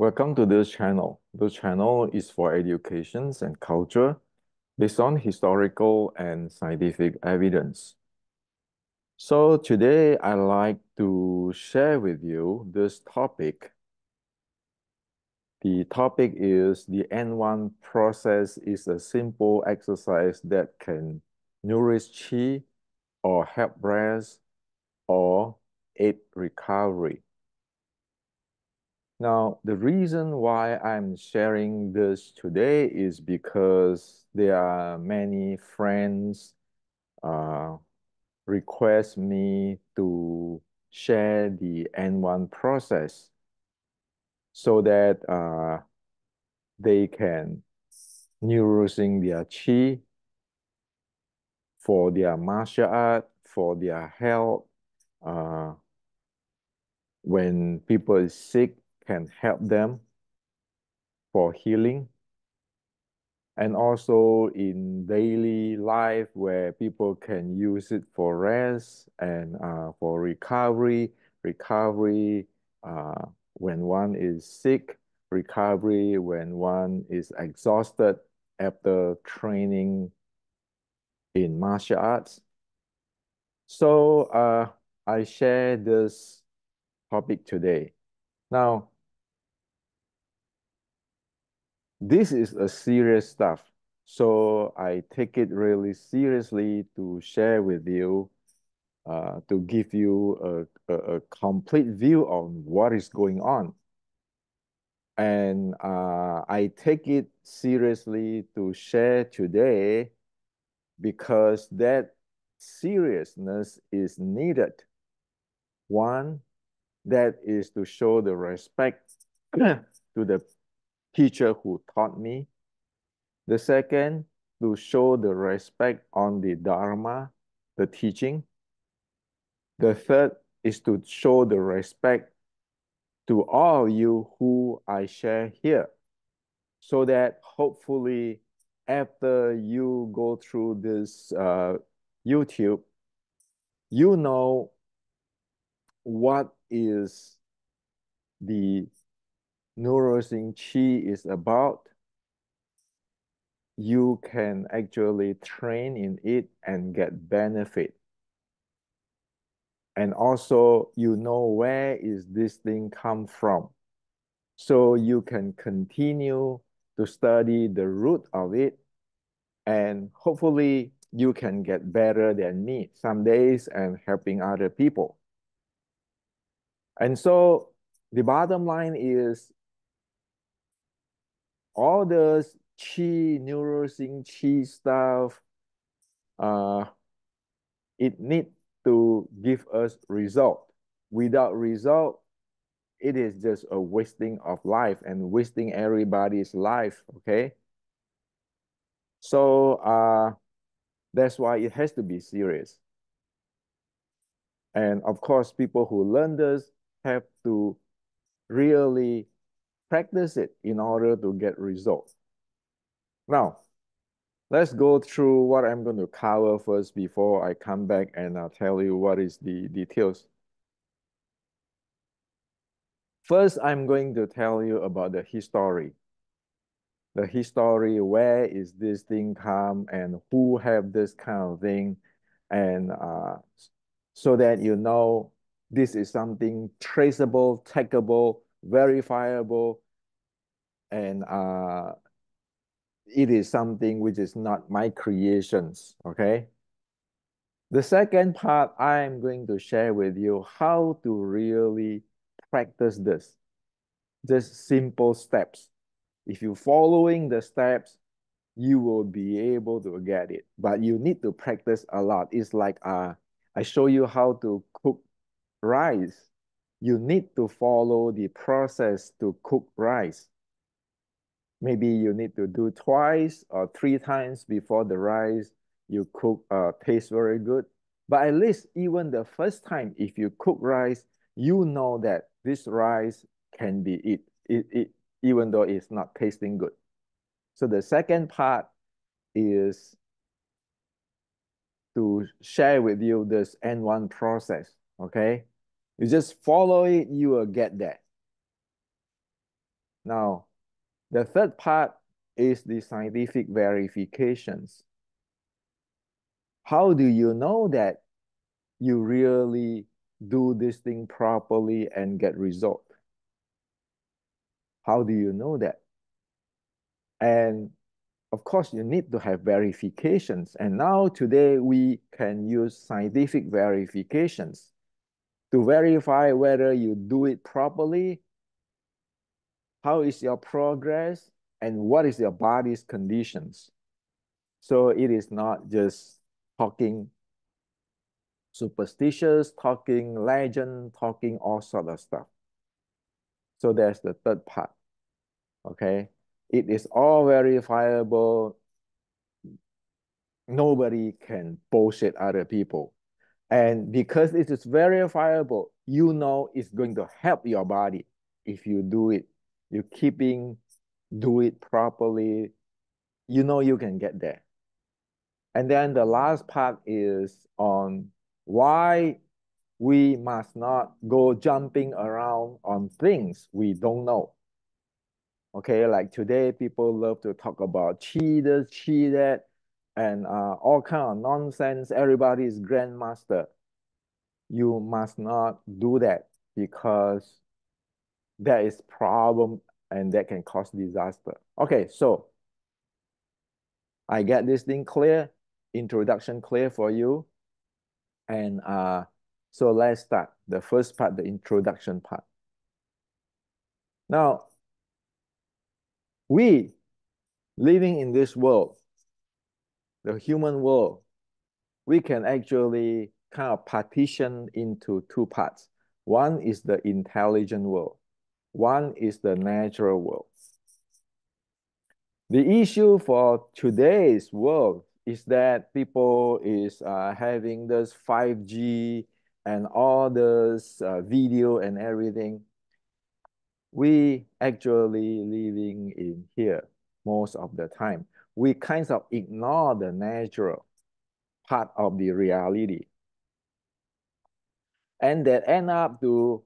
Welcome to this channel. This channel is for educations and culture based on historical and scientific evidence. So today I'd like to share with you this topic. The topic is the N1 process is a simple exercise that can nourish qi or help rest or aid recovery. Now, the reason why I'm sharing this today is because there are many friends request me to share the N1 process so that they can nourishing their chi for their martial art, for their health. Uh, when people is sick, can help them for healing. And also in daily life where people can use it for rest and for recovery when one is sick, recovery when one is exhausted after training in martial arts. So I share this topic today. Now, this is a serious stuff. So I take it really seriously to share with you, to give you a complete view on what is going on. And I take it seriously to share today because that seriousness is needed. One, that is to show the respect to the teacher who taught me. The second, to show the respect on the Dharma, the teaching. The third is to show the respect to all of you who I share here, so that hopefully after you go through this YouTube, you know what is the nourishing qi is about. You can actually train in it and get benefit. And also, you know where is this thing come from. So you can continue to study the root of it. And hopefully you can get better than me some days and helping other people. And so the bottom line is all this qi, nourishing qi stuff, it need to give us result. Without result, it is just a wasting of life and wasting everybody's life, okay? So that's why it has to be serious. And of course, people who learn this have to really practice it in order to get results. Now, let's go through what I'm going to cover first before I come back and I'll tell you what is the details. First, I'm going to tell you about the history. The history, where is this thing come and who have this kind of thing. And so that you know this is something traceable, trackable, verifiable, and it is something which is not my creations, okay? The second part, I am going to share with you how to really practice this. Just simple steps. If you're following the steps, you will be able to get it. But you need to practice a lot. It's like I show you how to cook rice. You need to follow the process to cook rice. Maybe you need to do twice or three times before the rice you cook tastes very good. But at least even the first time, if you cook rice, you know that this rice can be even though it's not tasting good. So the second part is to share with you this N1 process, okay? You just follow it, you will get that. Now, the third part is the scientific verifications. How do you know that you really do this thing properly and get result? How do you know that? And of course, you need to have verifications. And now today we can use scientific verifications to verify whether you do it properly, how is your progress, and what is your body's conditions. So it is not just talking superstitious, talking legend, talking all sort of stuff. So there's the third part, okay? It is all verifiable. Nobody can bullshit other people. And because it is verifiable, you know it's going to help your body if you do it. You keeping do it properly, you know you can get there. And then the last part is on why we must not go jumping around on things we don't know. Okay, like today people love to talk about cheaters, cheated, and all kind of nonsense. Everybody is grandmaster. You must not do that because that is problem and that can cause disaster. Okay, so I get this thing clear, introduction clear for you. And so let's start the first part, the introduction part. Now, we living in this world, the human world, we can actually kind of partition into two parts. One is the intelligent world. One is the natural world. The issue for today's world is that people is having this 5G and all this video and everything. We actually living in here most of the time. We kind of ignore the natural part of the reality. And that end up to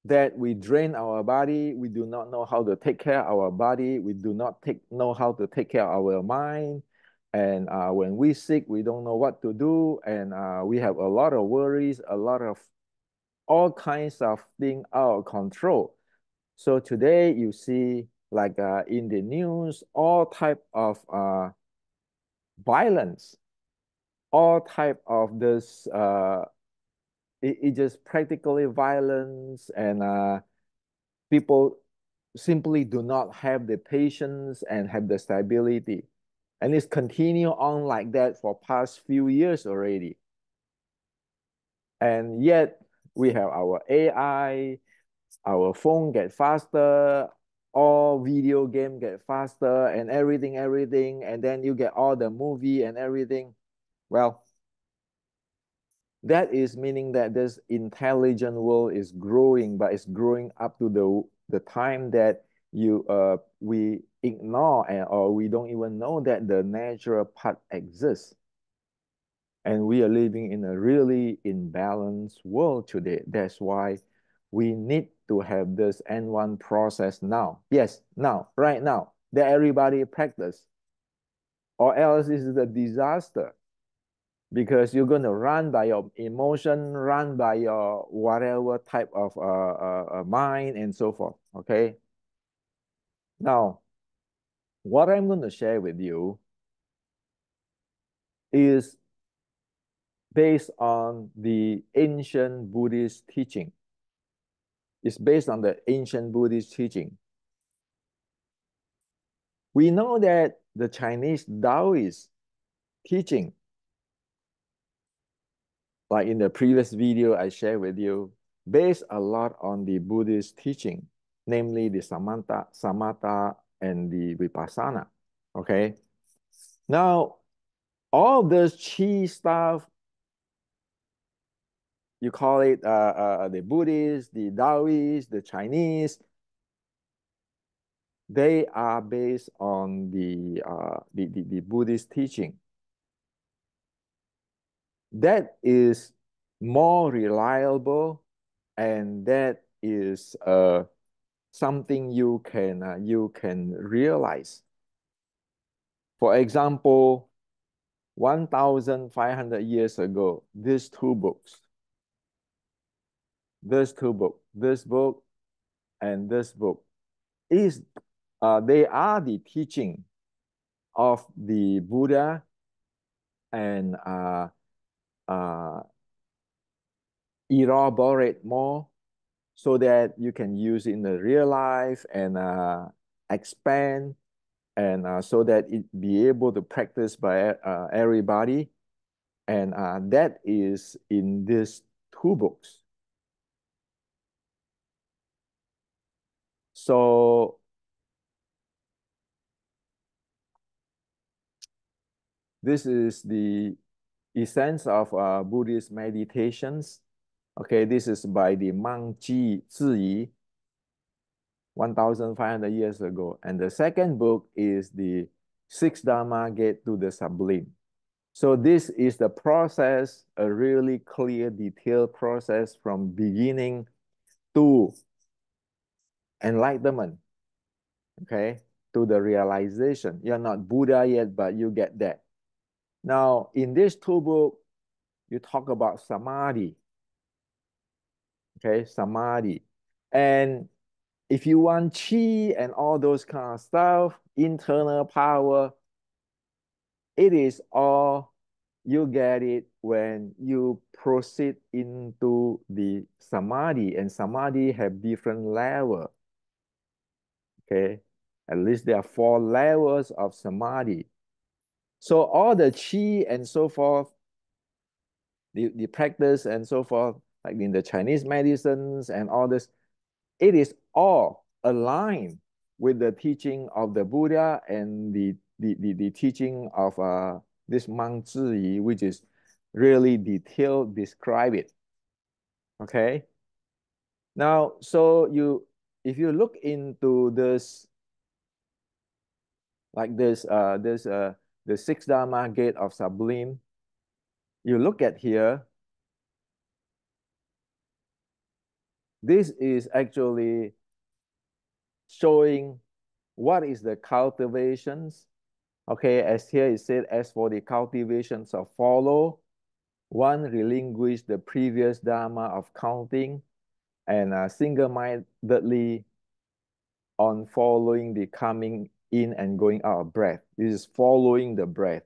that we drain our body. We do not know how to take care of our body. We do not know how to take care of our mind. And when we sick, we don't know what to do. And we have a lot of worries, a lot of all kinds of things out of control. So today you see like in the news, all type of violence, all type of this, it just practically violence and people simply do not have the patience and have the stability. And it's continue on like that for past few years already. And yet we have our AI, our phone get faster, all video game get faster and everything. And then you get all the movie and everything. Well, that is meaning that this intelligent world is growing, but it's growing up to the time that we ignore or we don't even know that the natural part exists. And we are living in a really imbalanced world today. That's why we need to have this N1 process now. Yes, now, right now, that everybody practice, or else it's a disaster because you're going to run by your emotion, run by your whatever type of mind and so forth, okay? Now, what I'm going to share with you is based on the ancient Buddhist teaching. It's based on the ancient Buddhist teaching. We know that the Chinese Taoist teaching, like in the previous video I shared with you, based a lot on the Buddhist teaching, namely the samatha, and the vipassana. Okay. Now, all this chi stuff, you call it the Buddhist, the Taoist, the Chinese, they are based on the Buddhist teaching. That is more reliable and that is something you can realize. For example, 1,500 years ago, these two books, this book and this book is they are the teaching of the Buddha and uh, elaborate more so that you can use it in the real life and expand and so that it be able to practice by everybody. And that is in these two books. So this is the essence of Buddhist meditations. Okay, this is by the monk Ziyi, 1,500 years ago. And the second book is the Six Dharma Gate to the Sublime. So this is the process, a really clear, detailed process from beginning to enlightenment, okay, to the realization. You're not Buddha yet, but you get that. Now, in this two book, you talk about samadhi, okay, samadhi. And if you want chi and all those kind of stuff, internal power, it is all, you get it when you proceed into the samadhi, and samadhi have different level, okay? At least there are 4 levels of samadhi. So all the chi and so forth, the practice and so forth, like in the Chinese medicines and all this, it is all aligned with the teaching of the Buddha and the teaching of this monk Ziyi, which is really detailed, describe it. Okay. Now, so if you look into this, like the Six Dharma Gate of Sublime, you look at here, this is actually showing what is the cultivations. Okay, as here it said, as for the cultivations of follow, one relinquish the previous dharma of counting and single-mindedly on following the coming in and going out of breath. This is following the breath.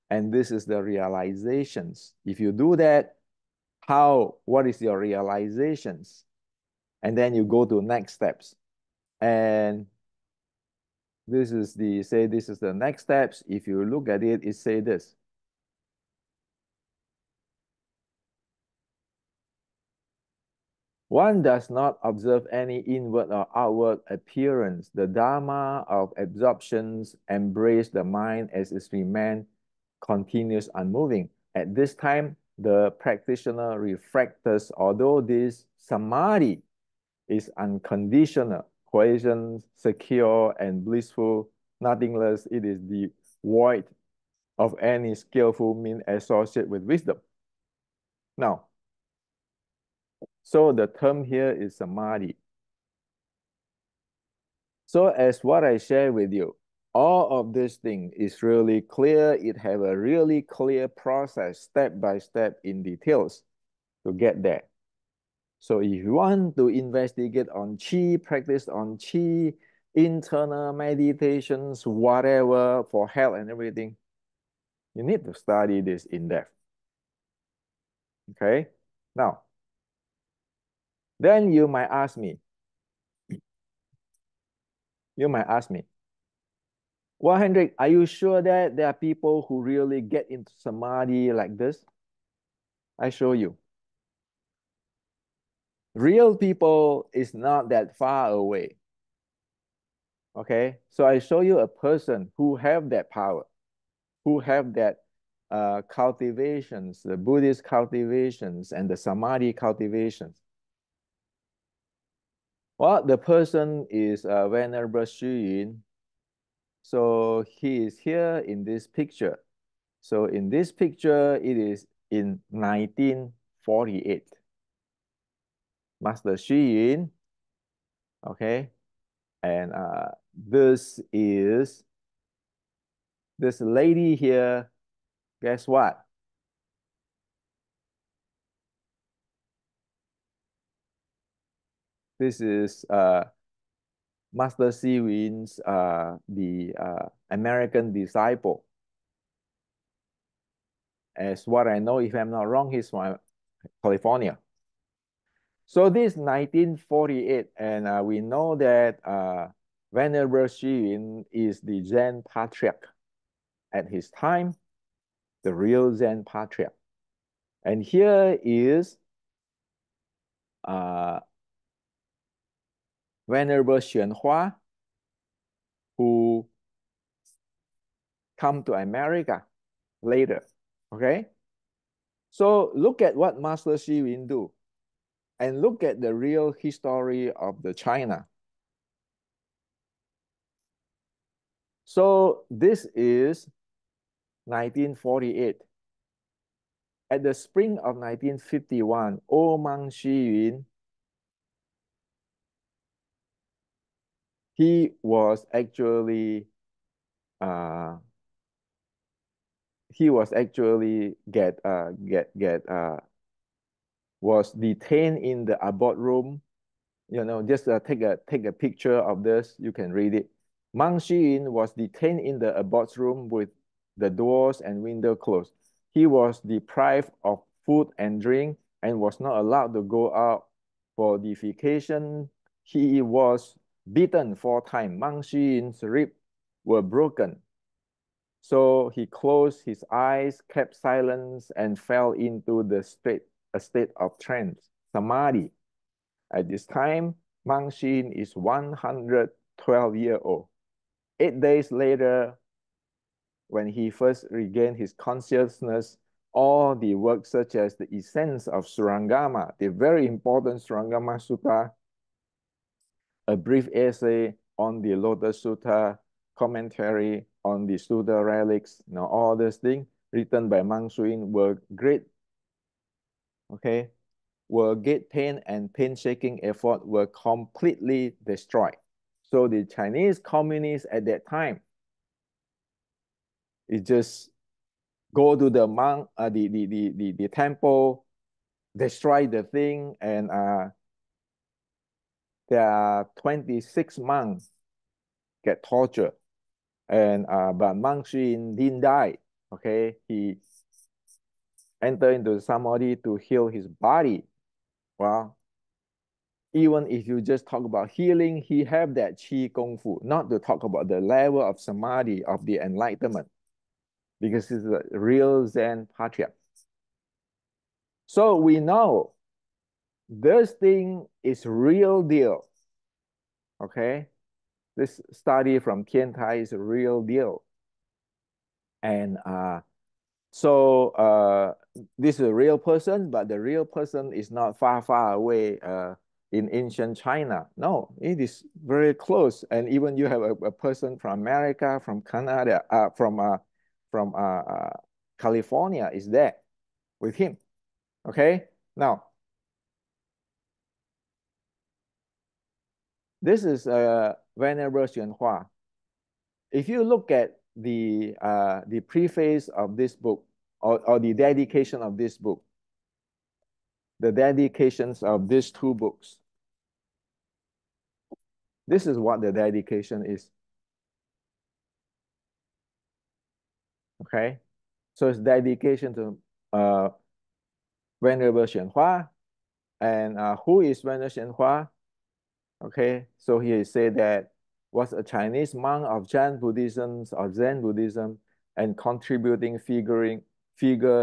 And this is the realizations. If you do that, what is your realizations? And then you go to next steps. And this is the next steps. If you look at it, it say this. One does not observe any inward or outward appearance. The Dharma of absorptions embrace the mind as its remain continuous unmoving. At this time, the practitioner reflects, although this samadhi is unconditional, quiescent, secure, and blissful, nothingness, it is devoid of any skillful means associated with wisdom. Now, so the term here is samadhi. So as what I share with you, all of this thing is really clear. It have a really clear process, step by step in details to get there. So if you want to investigate on Qi, practice on Qi, internal meditations, whatever, for health and everything, you need to study this in depth. Okay? Now, then you might ask me, well, Hendrik, are you sure that there are people who really get into samadhi like this? I show you. Real people is not that far away. Okay, so I show you a person who have that power, who have that cultivations, the Buddhist cultivations and the samadhi cultivations. Well, the person is Venerable Xu Yun. So he is here in this picture. So in this picture, it is in 1948. Master Xu Yun, okay? And this is this lady here. Guess what? This is Master Xi Win's the American disciple. As what I know, if I'm not wrong, he's from California. So this 1948, and we know that Venerable Xi Yin is the Zen patriarch at his time, the real Zen patriarch. And here is Venerable Xuanhua, who come to America later, okay? So look at what Master Xi Yin do, and look at the real history of the China. So this is 1948. At the spring of 1951, old monk Xi Yun, he was actually uh, was detained in the abort room. You know, just take a picture of this. You can read it. Mang Xiyin was detained in the abort room with the doors and window closed. He was deprived of food and drink and was not allowed to go out for defecation. He was beaten 4 times. Mang Xiyin's ribs were broken. So he closed his eyes, kept silence, and fell into a state of trance, samadhi. At this time, Mang Xin is 112 years old. 8 days later, when he first regained his consciousness, all the works such as the Essence of Surangama, the very important Surangama Sutta, a brief essay on the Lotus Sutta, commentary on the Sutta relics, you know, all these things written by Mang Xuyin were great, okay, were great pain and painstaking effort were completely destroyed. So the Chinese communists at that time, it just go to the monk, the temple, destroy the thing, and there are 26 monks get tortured. And but Mang Xun didn't die. Okay, he entered into samadhi to heal his body. Well, even if you just talk about healing, he have that Qigong fu, not to talk about the level of samadhi of the enlightenment, because he's a real Zen patriarch. So we know this thing is real deal. Okay, this study from Tian Tai is a real deal, and so this is a real person, but the real person is not far, far away in ancient China. No, it is very close. And even you have a person from America, from Canada, from California is there with him. Okay, now this is Venerable Xuanhua. If you look at the preface of this book or the dedication of this book, the dedications of these 2 books. This is what the dedication is. Okay, so it's dedication to Venerable Xianhua. And who is Venerable Xianhua? Okay, so he said that was a Chinese monk of Zen Buddhism and contributing figure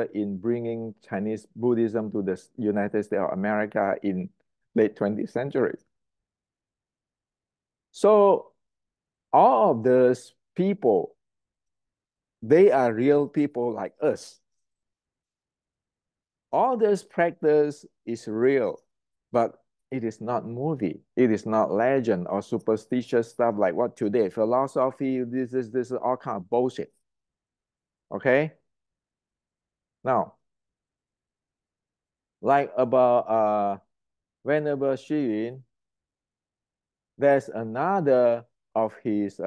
in bringing Chinese Buddhism to the United States of America in late 20th century. So all of those people, they are real people like us. All this practice is real, but it is not movie. It is not legend or superstitious stuff like what today, philosophy, this is all kind of bullshit. Okay? Now, like about Venerable Xi Yun, there's another of his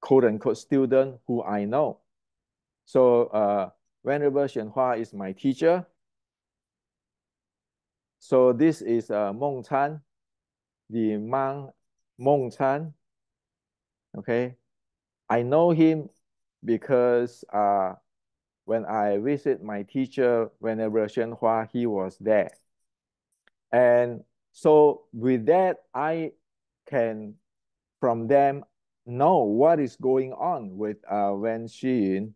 quote unquote student who I know. So Venerable Xianhua is my teacher. So this is Meng Chan, the Meng Chan. Okay, I know him because when I visit my teacher, Venerable Xianhua, he was there. And so with that, I can from them know what is going on with Wen Xin.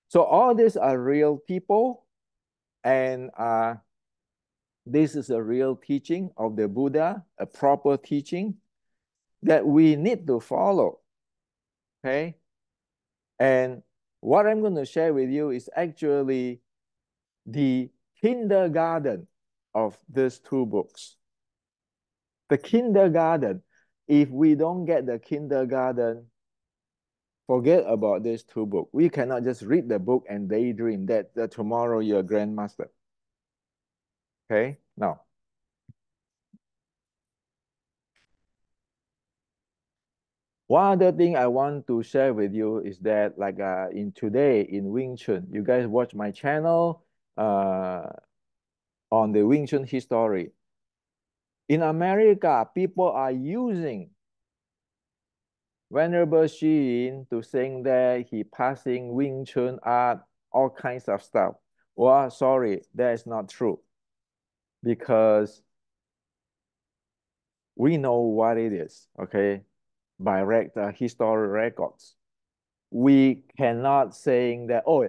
So all these are real people, and this is a real teaching of the Buddha, a proper teaching that we need to follow. Okay, and what I'm going to share with you is actually the kindergarten of these two books. The kindergarten, if we don't get the kindergarten, forget about these two books. We cannot just read the book and daydream that tomorrow you're a grandmaster. Okay, now. One other thing I want to share with you is that like in today in Wing Chun, you guys watch my channel on the Wing Chun history. In America, people are using Venerable Xin to saying that he passing Wing Chun art, all kinds of stuff. Well, sorry, that is not true. Because we know what it is, okay? By historical records. We cannot saying that, oh,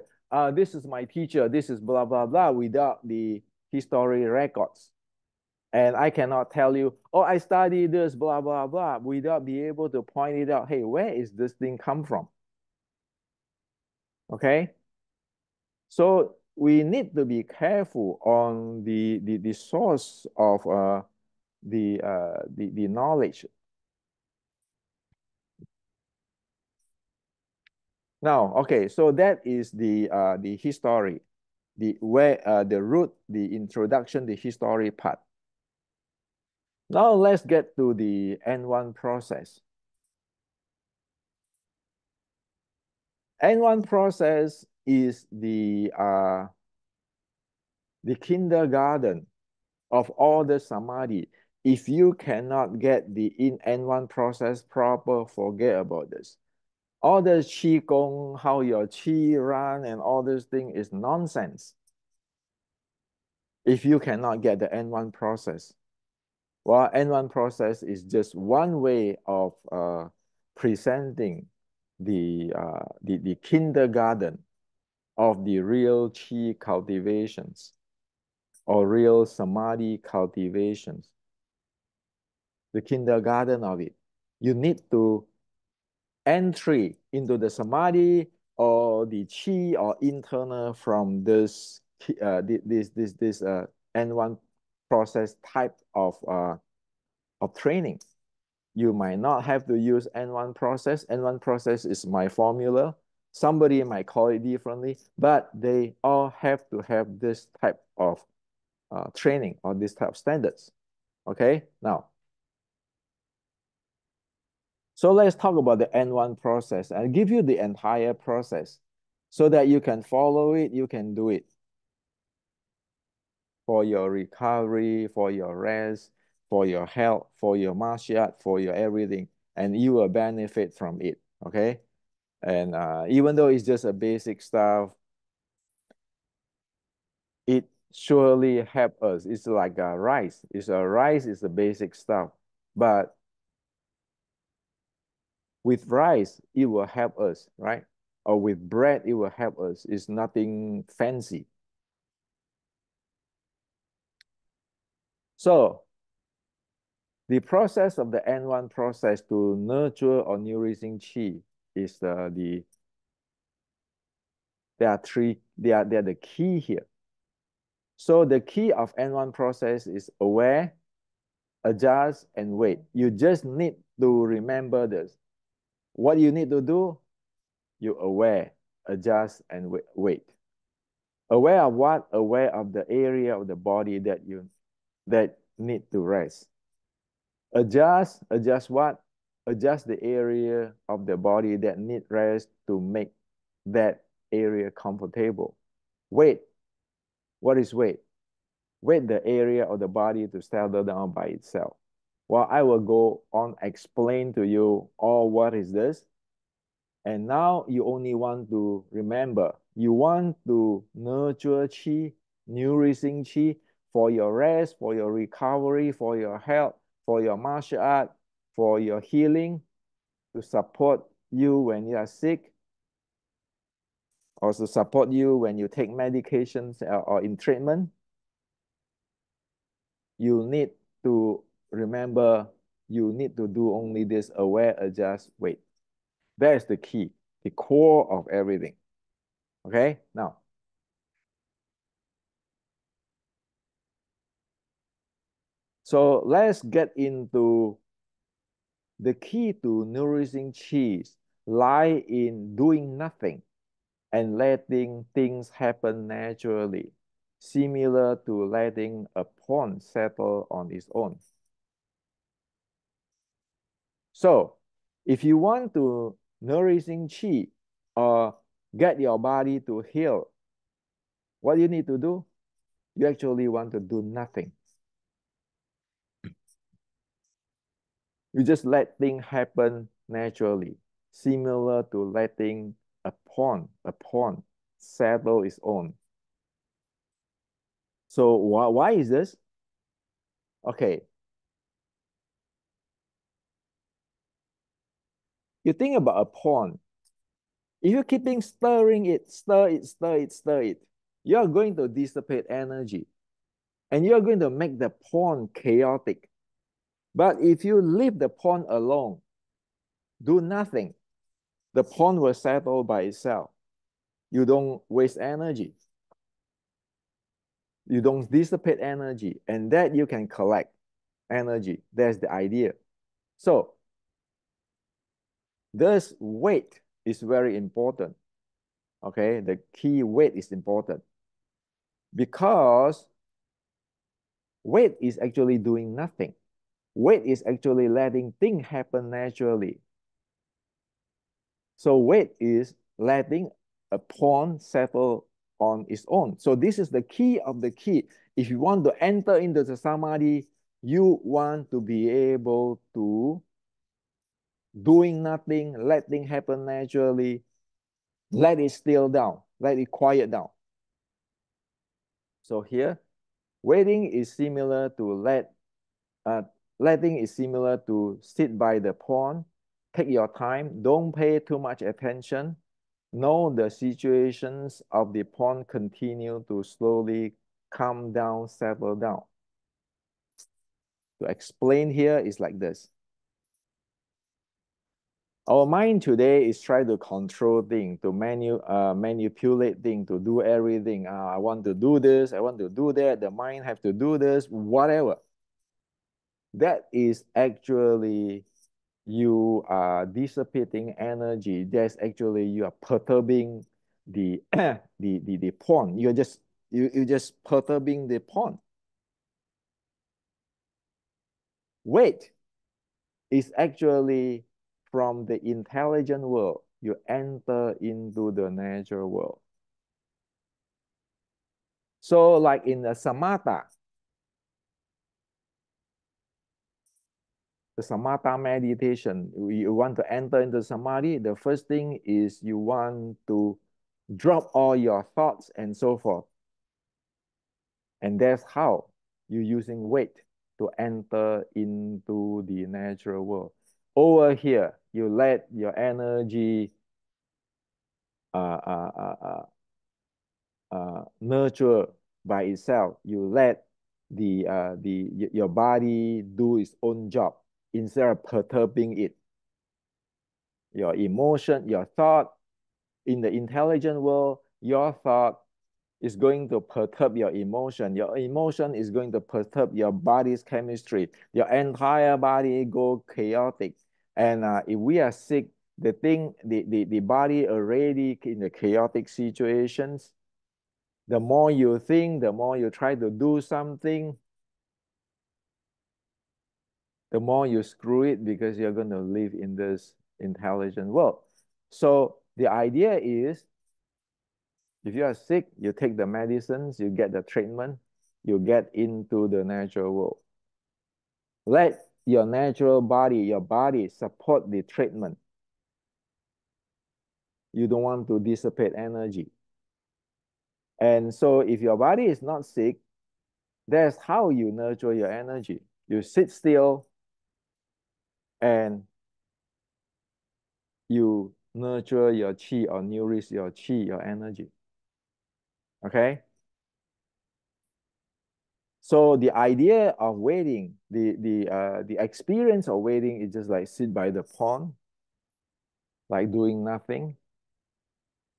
this is my teacher, this is blah, blah, blah, without the history records. And I cannot tell you, oh, I studied this, blah, blah, blah, without being able to point it out, hey, where is this thing come from? Okay? So we need to be careful on the source of the knowledge. Now, okay, so that is the history, the root, the introduction, the history part. Now let's get to the N1 process. N1 process is the kindergarten of all the samadhi. If you cannot get the N1 process proper, forget about this. All the Qigong, how your Qi run and all this thing is nonsense. If you cannot get the N1 process. Well, N1 process is just one way of presenting the kindergarten of the real Qi cultivations or real Samadhi cultivations. The kindergarten of it. You need to entry into the Samadhi or the Qi or internal from this N1 process type of training. You might not have to use N1 process. N1 process is my formula. Somebody might call it differently, but they all have to have this type of training or this type of standards. Okay, now. So let's talk about the N1 process and give you the entire process so that you can follow it, you can do it for your recovery, for your rest, for your health, for your martial art, for your everything, and you will benefit from it, okay? And even though it's just a basic stuff, it surely help us. It's like a rice. It's a rice is the basic stuff, but with rice, it will help us, right? Or with bread, it will help us. It's nothing fancy. So the process of the N1 process to nurture or nourishing qi is there are three, they are the key here. So the key of N1 process is aware, adjust, and wait. You just need to remember this. What you need to do, you aware, adjust, and wait. Aware of what? Aware of the area of the body that need to rest. Adjust what? Adjust the area of the body that need rest to make that area comfortable. Wait, what is wait? Wait the area of the body to settle down by itself. Well, I will go on explain to you all what is this. And now you only want to remember, you want to nurture qi, nourishing qi for your rest, for your recovery, for your health, for your martial art, for your healing, to support you when you are sick, or to support you when you take medications or in treatment. You need to remember, you need to do only this: aware, adjust, wait. That is the key, the core of everything. Okay, now, so let's get into the key to nourishing qi lie in doing nothing and letting things happen naturally, similar to letting a pond settle on its own. So, if you want to nourishing qi or get your body to heal, what you need to do? You actually want to do nothing. You just let things happen naturally, similar to letting a pond settle its own. So why is this? Okay, you think about a pond. If you're keeping stirring it, stir it, stir it, stir it, you're going to dissipate energy and you're going to make the pond chaotic. But if you leave the pond alone, do nothing, the pond will settle by itself. You don't waste energy. You don't dissipate energy, and that you can collect energy. That's the idea. So this weight is very important. Okay, the key weight is important because weight is actually doing nothing. Weight is actually letting things happen naturally. So weight is letting a pond settle on its own. So this is the key of the key. If you want to enter into the samadhi, you want to be able to doing nothing, letting happen naturally, let it still down, let it quiet down. So here, waiting is similar to letting is similar to sit by the pond, take your time, don't pay too much attention. Know the situations of the pond continue to slowly calm down, settle down. To explain here is like this. Our mind today is trying to control things, to manipulate things, to do everything. I want to do this, I want to do that. The mind have to do this, whatever. That is actually you are dissipating energy. That's actually you are perturbing the the pond. You just perturbing the pond. Weight is actually from the intelligent world. You enter into the natural world. So like in the samatha meditation, you want to enter into samadhi, the first thing is you want to drop all your thoughts and so forth. And that's how you're using weight to enter into the natural world. Over here, you let your energy nurture by itself. You let your body do its own job instead of perturbing it. Your emotion, your thought, in the intelligent world, your thought is going to perturb your emotion. Your emotion is going to perturb your body's chemistry. Your entire body go chaotic. And if we are sick, the body already in the chaotic situations, the more you think, the more you try to do something, the more you screw it, because you're going to live in this intelligent world. So the idea is, if you are sick, you take the medicines, you get the treatment, you get into the natural world. Let your natural body, your body support the treatment. You don't want to dissipate energy. And so if your body is not sick, that's how you nurture your energy. You sit still and you nurture your chi or nourish your chi, your energy. Okay? So the idea of waiting, the experience of waiting is just like sit by the pond, like doing nothing.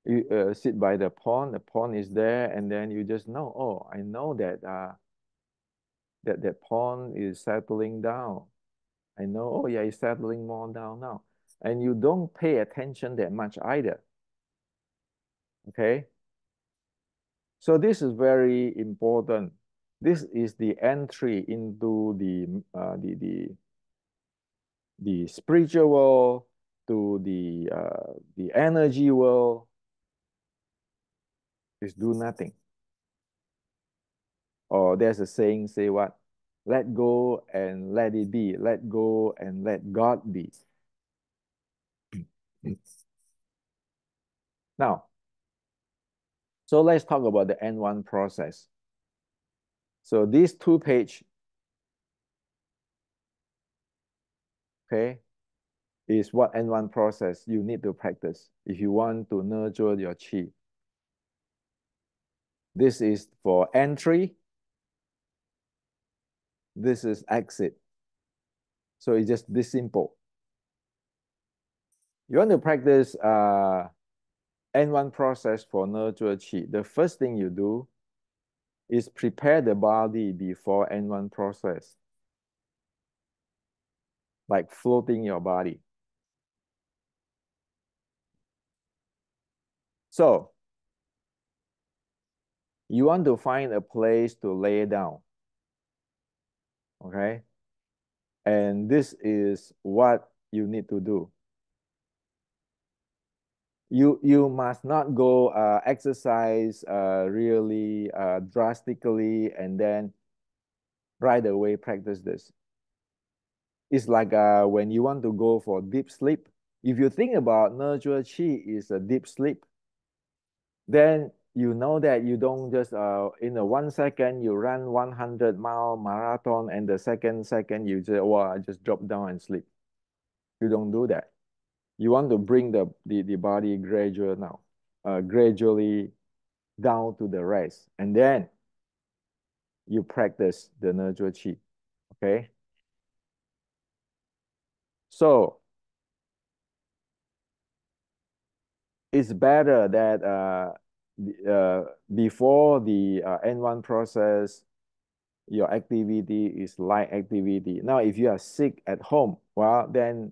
You sit by the pond is there, and then you just know, oh, I know that that pond is settling down. I know, oh yeah, it's settling more down now. And you don't pay attention that much either. Okay? So this is very important. This is the entry into the spiritual world, to the energy world. Is do nothing. Or there's a saying, say what? Let go and let it be. Let go and let God be. Now, so let's talk about the N1 process. So these 2 pages, okay, is what N1 process you need to practice if you want to nurture your chi. This is for entry. This is exit. So it's just this simple. You want to practice N1 process for nurture chi. The first thing you do is prepare the body before N1 process, like floating your body. So you want to find a place to lay down, okay? And this is what you need to do. You must not go exercise really drastically and then right away practice this. It's like when you want to go for deep sleep. If you think about nurture chi is a deep sleep, then you know that you don't just in a 1 second you run 100-mile marathon and the second you say, well, I just drop down and sleep. You don't do that. You want to bring the body gradually down to the rest, and then you practice the nurture chi. Okay. So it's better that before the N1 process, your activity is light activity. Now, if you are sick at home, well, then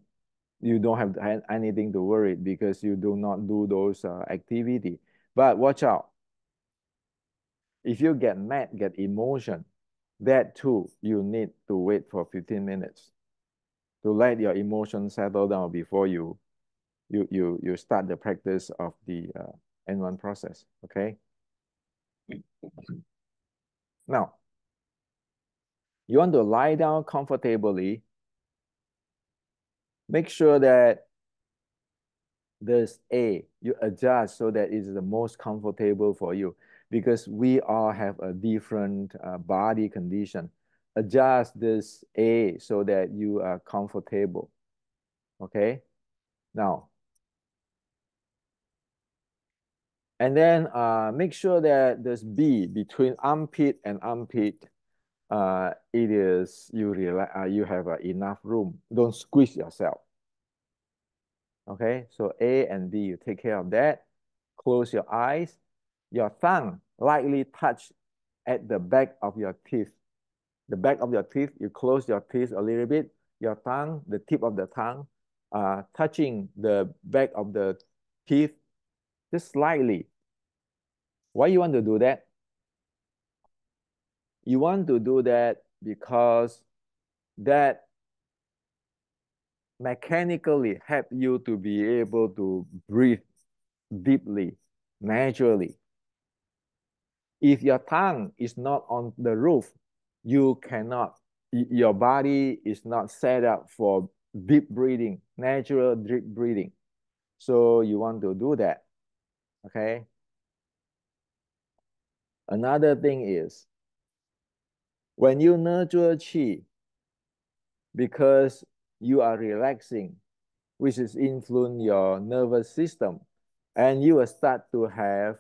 you don't have anything to worry because you do not do those activity. But watch out. If you get mad, get emotion, that too, you need to wait for 15 minutes to let your emotions settle down before you start the practice of the N1 process, okay? Now, you want to lie down comfortably. Make sure that there's you adjust so that it's the most comfortable for you, because we all have a different body condition. Adjust this so that you are comfortable, okay? Now, and then make sure that there's B between armpit and armpit. It is you have enough room. Don't squeeze yourself. Okay, so A and B, you take care of that. Close your eyes. Your tongue lightly touch at the back of your teeth. The back of your teeth, you close your teeth a little bit. Your tongue, the tip of the tongue, touching the back of the teeth, just slightly. Why you want to do that? You want to do that because that mechanically help you to be able to breathe deeply, naturally. If your tongue is not on the roof, you cannot, your body is not set up for deep breathing, natural deep breathing. So you want to do that, okay? Another thing is, when you nurture qi, because you are relaxing, which is influence your nervous system, and you will start to have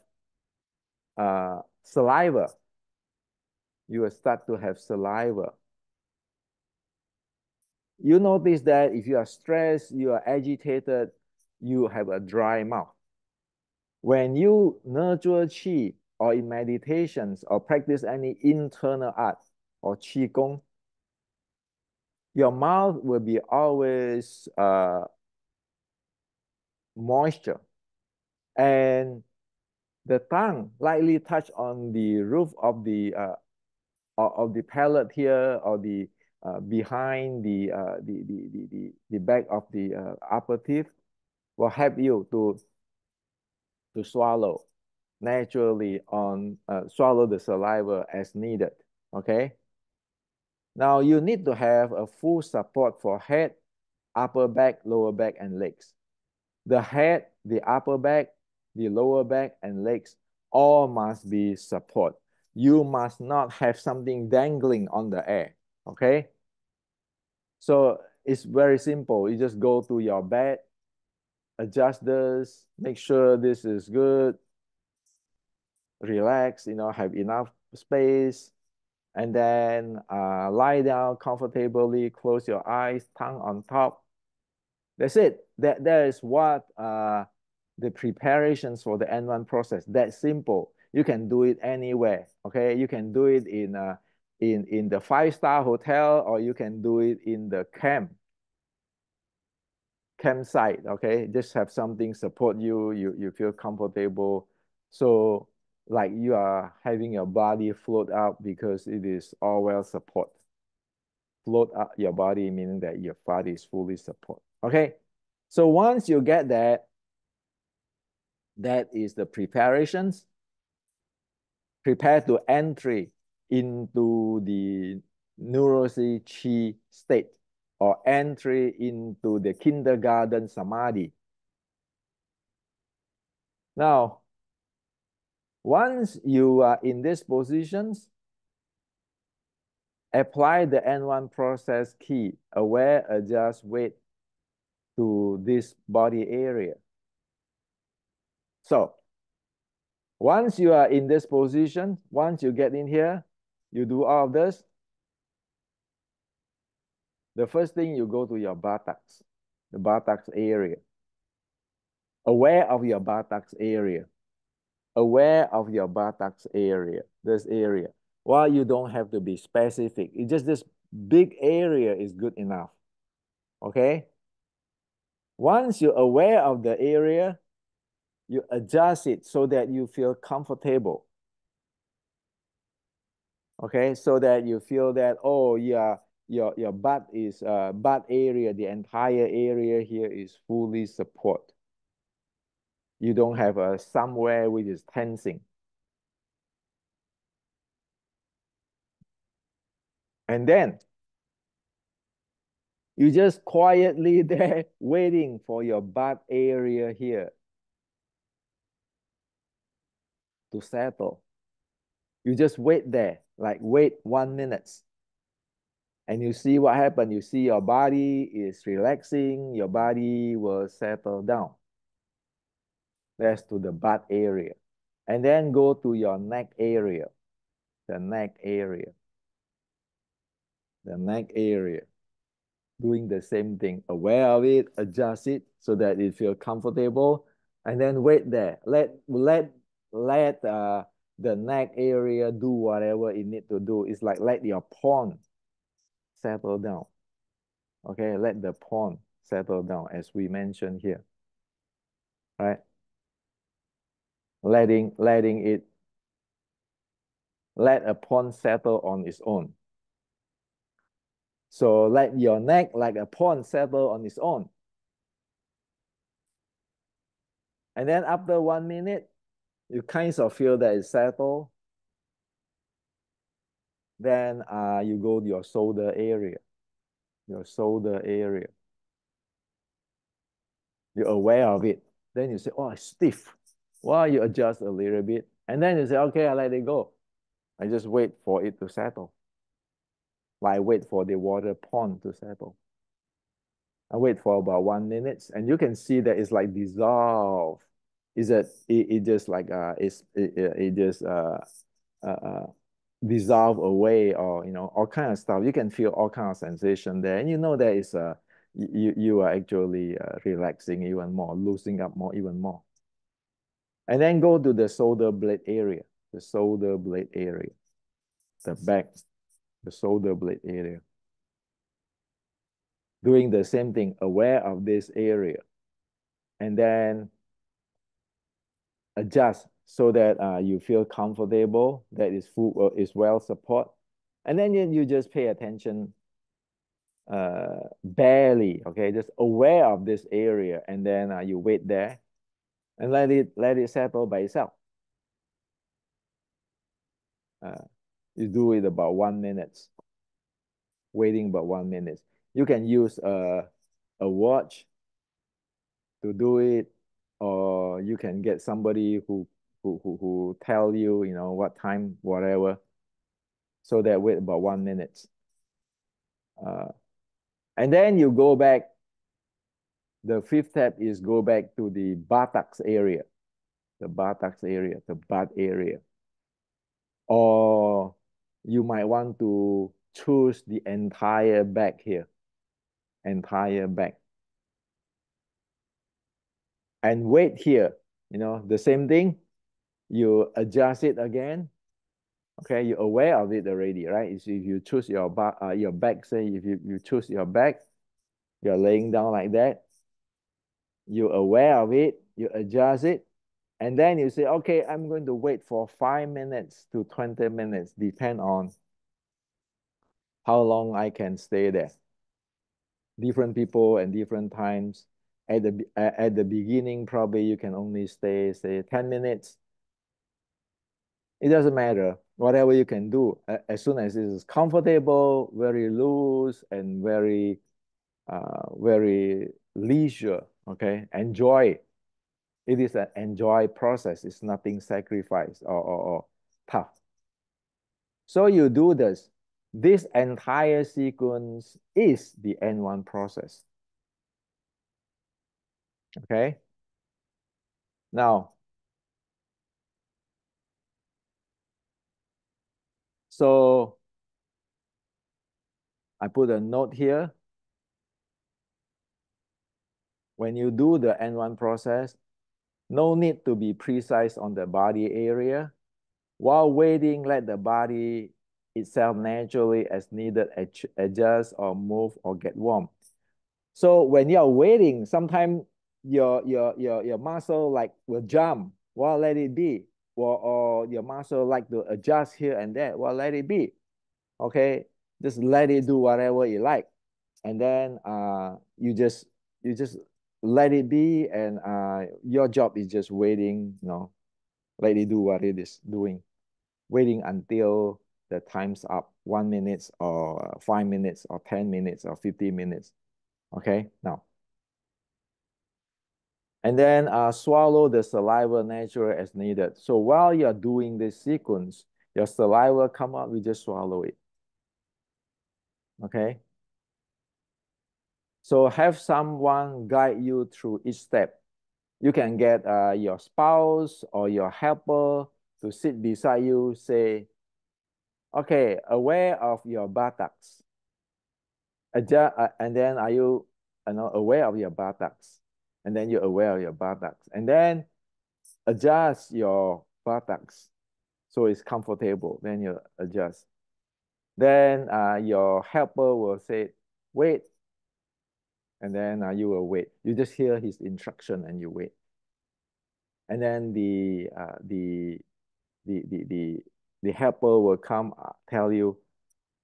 saliva. You will start to have saliva. You notice that if you are stressed, you are agitated, you have a dry mouth. When you nurture qi or in meditations or practice any internal art or qigong, your mouth will be always moisture, and the tongue lightly touch on the roof of the palate here, or the behind the back of the upper teeth, will help you to swallow naturally on swallow the saliva as needed. Okay. Now you need to have a full support for head, upper back, lower back, and legs. The head, the upper back, the lower back, and legs all must be support. You must not have something dangling on the air. Okay. So it's very simple. You just go to your bed, adjust this, make sure this is good, relax, have enough space, and then lie down comfortably, close your eyes, tongue on top. That's it. That is what the preparations for the N1 process. That simple. You can do it anywhere. Okay, you can do it in the five-star hotel, or you can do it in the campsite. Okay, just have something support you. You feel comfortable. So like you are having your body float out because it is all well support. Float up your body, meaning that your body is fully support. Okay. So once you get that, that is the preparations. Prepare to entry into the neurosy chi state, or entry into the kindergarten samadhi. Now, once you are in these positions, apply the N1 process key, aware, adjust, wait to this body area. So once you are in this position, once you get in here, you do all of this. The first thing, you go to your buttocks, the buttocks area. Aware of your buttocks area. Aware of your buttocks area, this area. Well, you don't have to be specific. It's just this big area is good enough. Okay? Once you're aware of the area, you adjust it so that you feel comfortable. Okay, so that you feel that, oh yeah, your butt is butt area, the entire area here is fully support. You don't have a somewhere which is tensing. And then you just quietly there waiting for your butt area here to settle. You just wait there, like wait 1 minute. And you see what happened. You see your body is relaxing, your body will settle down. That's to the butt area. And then go to your neck area, the neck area, the neck area. Doing the same thing, aware of it, adjust it so that it feels comfortable, and then wait there. Let the neck area do whatever it need to do. It's like let your pawn settle down. Okay, let the pawn settle down, as we mentioned here. Right? Letting it, let a pawn settle on its own. So let your neck like a pond settle on its own. And then after 1 minute, you kind of feel that it's settled. Then you go to your shoulder area. Your shoulder area. You're aware of it. Then you say, oh, it's stiff. Well, you adjust a little bit. And then you say, okay, I let it go. I just wait for it to settle. Like wait for the water pond to settle. I wait for about 1 minute, and you can see that it's like dissolve. Is that it just like it just uh, uh dissolve away, or all kind of stuff. You can feel all kind of sensation there, and you know that is you are actually relaxing even more, loosening up more even more. And then go to the shoulder blade area, the shoulder blade area, the back, the shoulder blade area. Doing the same thing, aware of this area, and then adjust so that you feel comfortable, that is full, is well support. And then you just pay attention barely, okay, just aware of this area, and then you wait there and let it settle by itself. Uh, you do it about 1 minute, waiting about 1 minute. You can use a watch to do it, or you can get somebody who tell you, what time, whatever. So that wait about 1 minute. Uh, and then you go back. The fifth step is go back to the buttocks area, the buttocks area, the butt area. Or you might want to choose the entire back here, entire back. And wait here, the same thing. You adjust it again. Okay, you're aware of it already, right? If you choose your back, say if you choose your back, you're laying down like that. You're aware of it, you adjust it, and then you say, okay, I'm going to wait for 5 minutes to 20 minutes, depend on how long I can stay there. Different people and different times. At the beginning, probably you can only stay, say, 10 minutes. It doesn't matter. Whatever you can do, as soon as it is comfortable, very loose, and very leisure, okay? Enjoy. It is an enjoy process. It's nothing sacrifice or tough. So you do this. This entire sequence is the N1 process. Okay? Now, so I put a note here. When you do the N1 process, no need to be precise on the body area. While waiting, let the body itself naturally as needed adjust or move or get warm. So when you're waiting, sometimes your muscle like will jump. Well, let it be. Or your muscle like to adjust here and there. Well, let it be. Okay, just let it do whatever you like, and then you just let it be, and your job is just waiting. Let it do what it is doing, waiting until the time's up, 1 minute or 5 minutes or 10 minutes or 15 minutes. Okay, now. And then swallow the saliva naturally as needed. So while you're doing this sequence, your saliva come up, you just swallow it. Okay. So have someone guide you through each step. You can get your spouse or your helper to sit beside you, say, okay, aware of your buttocks. And then are you aware of your buttocks? And then you're aware of your buttocks. And then adjust your buttocks so it's comfortable. Then you adjust. Then your helper will say, wait. And then you will wait. You just hear his instruction and you wait. And then the helper will come tell you,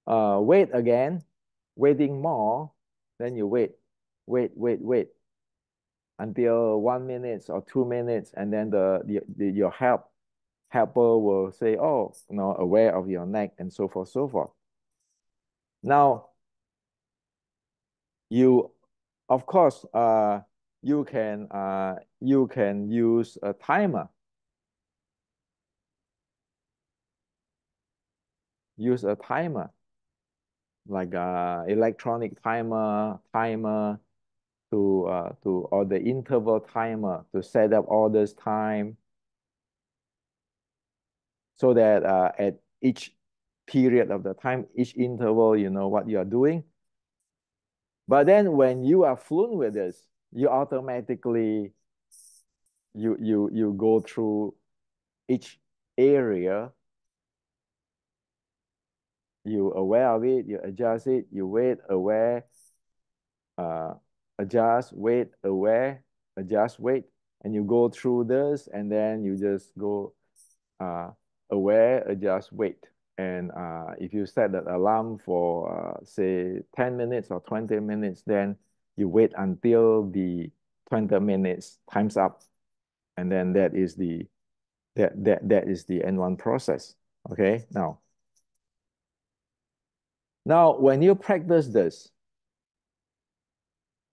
wait again. waiting more, then you wait until 1 minute or 2 minutes, and then your helper will say, oh, aware of your neck and so forth, so forth. Now, you, of course, you can use a timer. Use a timer, like a electronic timer to or the interval timer to set up all this time, so that at each period of the time, each interval, you know what you are doing. But then when you are fluent with this, you automatically you go through each area, you aware of it, you adjust it, you wait, aware, uh, adjust, wait, aware, adjust, wait, and you go through this, and then you just go uh, aware, adjust, wait. And if you set that alarm for say 10 minutes or 20 minutes, then you wait until the 20 minutes time's up, and then that is the N1 process. Okay, now when you practice this,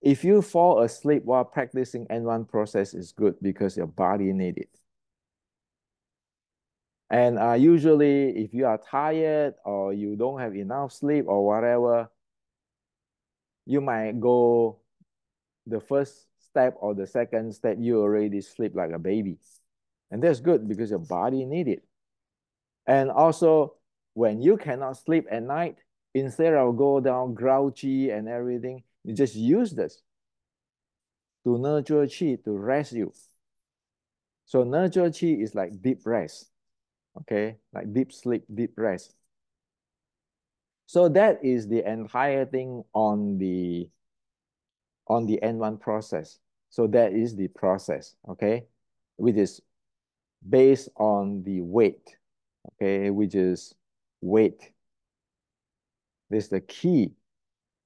if you fall asleep while practicing N1 process, is good because your body need it. And usually if you are tired or you don't have enough sleep or whatever, you might go the first step or the second step, you already sleep like a baby. And that's good because your body need it. And also, when you cannot sleep at night, instead of go down grouchy and everything, you just use this to nurture qi, to rest you. So nurture qi is like deep rest, okay? Like deep sleep, deep rest. So that is the entire thing on the N1 process. So that is the process, okay? Which is based on the weight, okay? Which is weight. This is the key.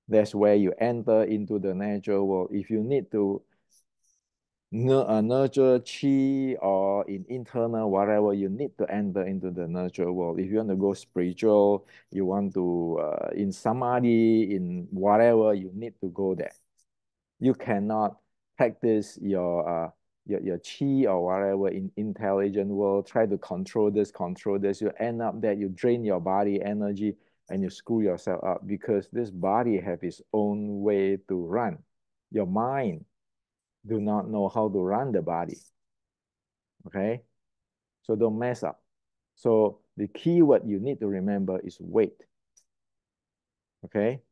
That's where you enter into the natural world. If you need to nurture chi or in internal, whatever, you need to enter into the nurture world. If you want to go spiritual, you want to in samadhi, in whatever, you need to go there. You cannot practice your chi or whatever in intelligent world, try to control this, you end up that you drain your body energy and you screw yourself up, because this body have its own way to run. Your mind do not know how to run the body, okay? So don't mess up. So the key what you need to remember is weight, okay?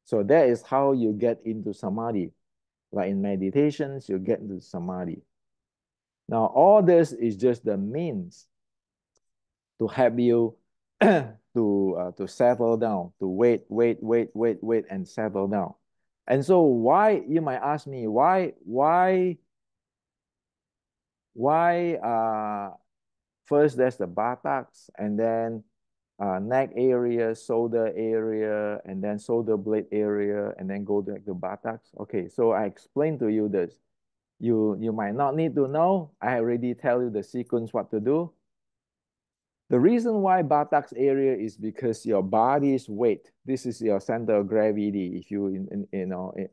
So that is how you get into samadhi. Like in meditations, you get into samadhi. Now, all this is just the means to help you to settle down, to wait, and settle down. And so why, you might ask me, why first there's the buttocks, and then neck area, shoulder area, and then shoulder blade area, and then go back to buttocks. Okay, so I explained to you this. You might not need to know. I already tell you the sequence what to do. The reason why buttocks area is because your body's weight. This is your center of gravity. If you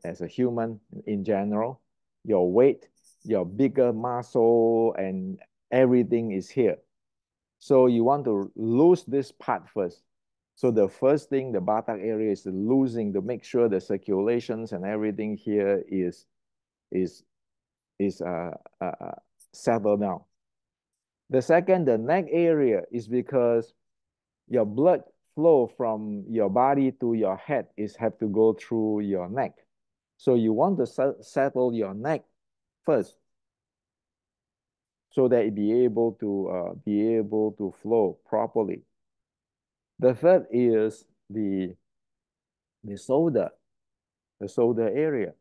as a human in general, your weight, your bigger muscle, and everything is here. So you want to lose this part first. So the first thing, the buttock area is losing, to make sure the circulations and everything here is is uh, settled down. The second, the neck area, is because your blood flow from your body to your head is have to go through your neck. So you want to settle your neck first, so that it be able to flow properly. The third is the shoulder, the shoulder area.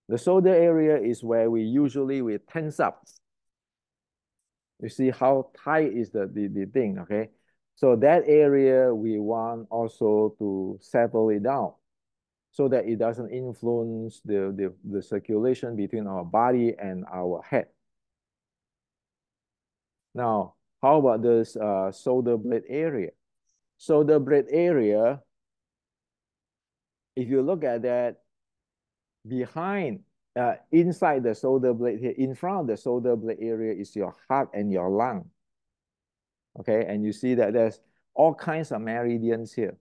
The shoulder area is where we tense up. You see how tight is the thing, okay? So that area we want also to settle it down. so that it doesn't influence the circulation between our body and our head. Now, how about this shoulder blade area? Shoulder blade area, if you look at that, behind, inside the shoulder blade here, in front of the shoulder blade area is your heart and your lung. Okay, and you see that there's all kinds of meridians here.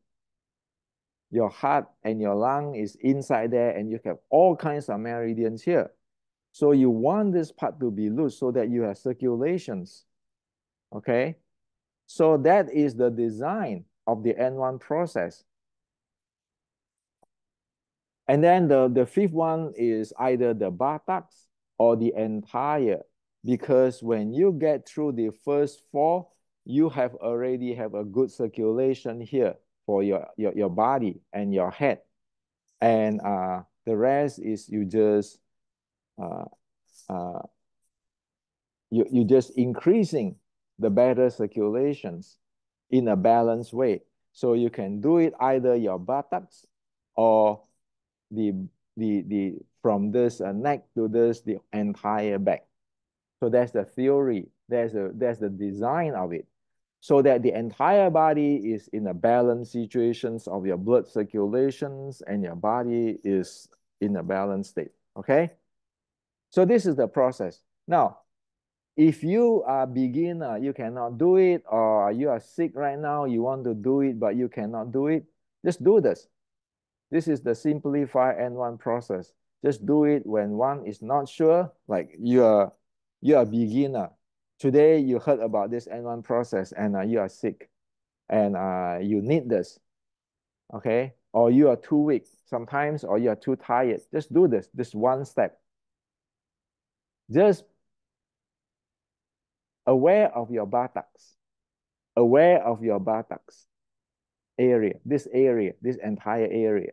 Your heart and your lung is inside there, and you have all kinds of meridians here. So you want this part to be loose so that you have circulations. Okay, so that is the design of the N1 process. And then the fifth one is either the buttocks or the entire, because when you get through the first four, you have already have a good circulation here for your body and your head. And the rest is you just uh, uh, you just increasing the better circulations in a balanced way. So you can do it either your buttocks or the from this neck to this the entire back. So that's the theory. That's the design of it, so that the entire body is in a balanced situations of your blood circulations and your body is in a balanced state. Okay. So this is the process. Now, if you are beginner, you cannot do it, or you are sick right now, you want to do it, but you cannot do it, just do this. This is the simplify N1 process. Just do it when one is not sure, like you're a beginner. Today you heard about this N1 process and you are sick and you need this, okay? Or you are too weak sometimes, or you are too tired. Just do this one step. Just aware of your buttocks, aware of your buttocks area, this entire area,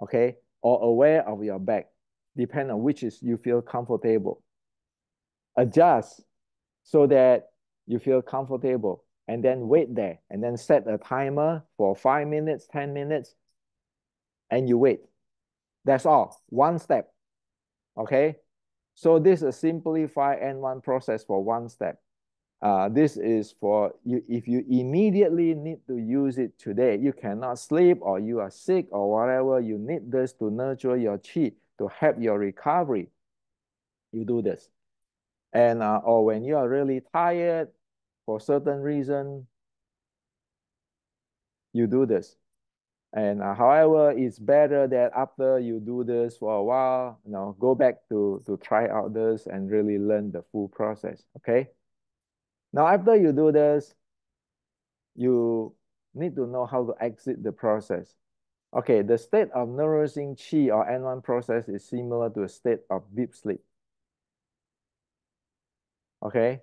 okay? Or aware of your back, depending on which is you feel comfortable. Adjust so that you feel comfortable, and then wait there, and then set a timer for 5 minutes, 10 minutes, and you wait. That's all, one step, okay? So this is a simplify N1 process for one step. This is for you if you immediately need to use it today. You cannot sleep, or you are sick, or whatever. You need this to nurture your qi, to help your recovery. You do this. And or when you are really tired for certain reason, you do this. And however, it's better that after you do this for a while, go back to try out this and really learn the full process, okay? Now, after you do this, you need to know how to exit the process. Okay, the state of nourishing qi or N1 process is similar to a state of deep sleep. Okay,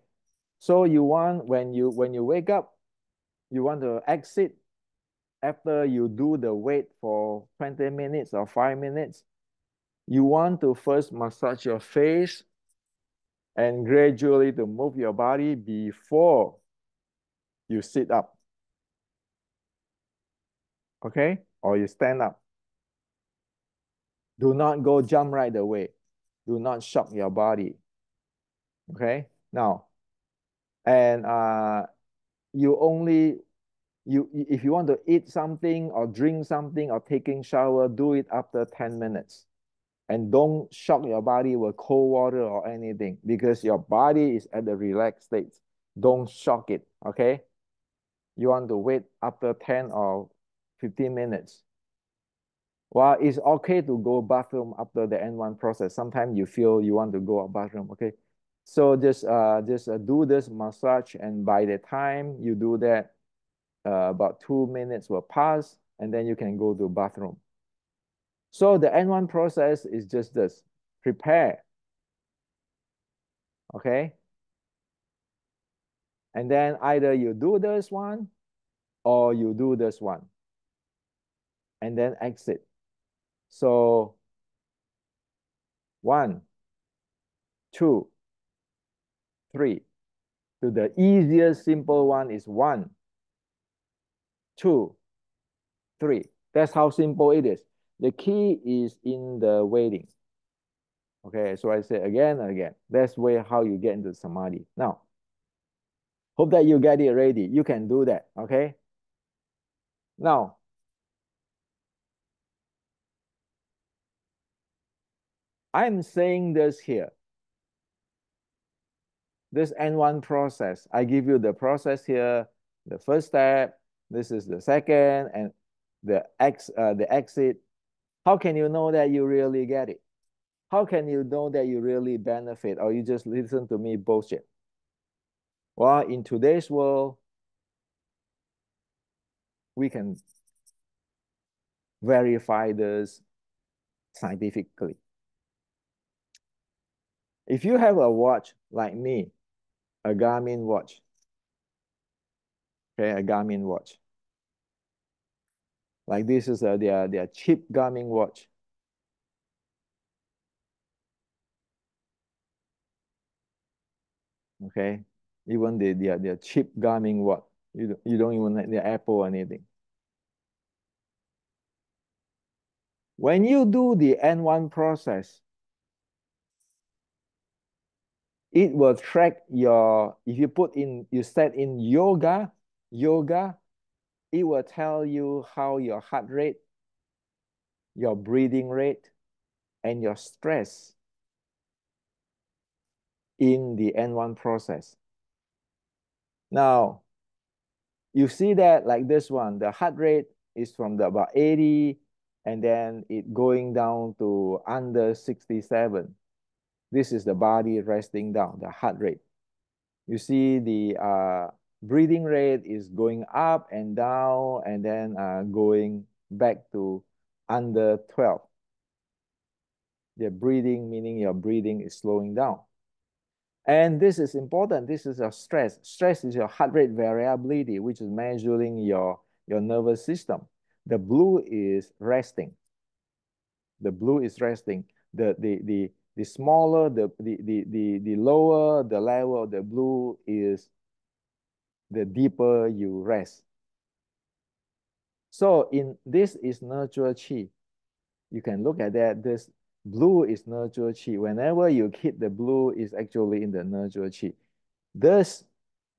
so you want, when you wake up, you want to exit after you do the wait for 20 minutes or 5 minutes. You want to first massage your face and gradually to move your body before you sit up. Okay, or you stand up. Do not go jump right away. Do not shock your body. Okay, now, and you only, if you want to eat something or drink something or taking shower, do it after 10 minutes. And don't shock your body with cold water or anything, because your body is at the relaxed state. Don't shock it, okay? You want to wait after 10 or 15 minutes. Well, it's okay to go bathroom after the N1 process. Sometimes you feel you want to go to bathroom, okay? So just do this massage, and by the time you do that, about 2 minutes will pass, and then you can go to bathroom. So the N1 process is just this: prepare, okay? And then either you do this one or you do this one, and then exit. So 1, 2, 3. So the easiest simple one is 1, 2, 3. That's how simple it is. The key is in the waiting. Okay, so I say again and again. That's way how you get into samadhi. Now, hope that you get it ready. You can do that. Okay. Now, I'm saying this here. This N1 process. I give you the process here. The first step. This is the second, and the exit. How can you know that you really get it? How can you know that you really benefit, or you just listen to me bullshit? Well, in today's world, we can verify this scientifically. If you have a watch like me, a Garmin watch, okay, a Garmin watch, like this is their cheap Garmin watch. Okay, even their cheap Garmin watch, you don't even like the Apple or anything. When you do the N1 process, it will track your, if you put in, you set in yoga, it will tell you how your heart rate, your breathing rate, and your stress in the N1 process. Now, you see that like this one, the heart rate is from the about 80, and then it going down to under 67. This is the body resting down, the heart rate. You see the breathing rate is going up and down, and then going back to under 12. The breathing, meaning your breathing is slowing down. And this is important. This is your stress. Stress is your heart rate variability, which is measuring your nervous system. The blue is resting. The blue is resting. The smaller, the lower the level of the blue is, the deeper you rest. So in this is nurture chi. You can look at that. This blue is nurture chi. Whenever you hit the blue, is actually in the nurture chi. This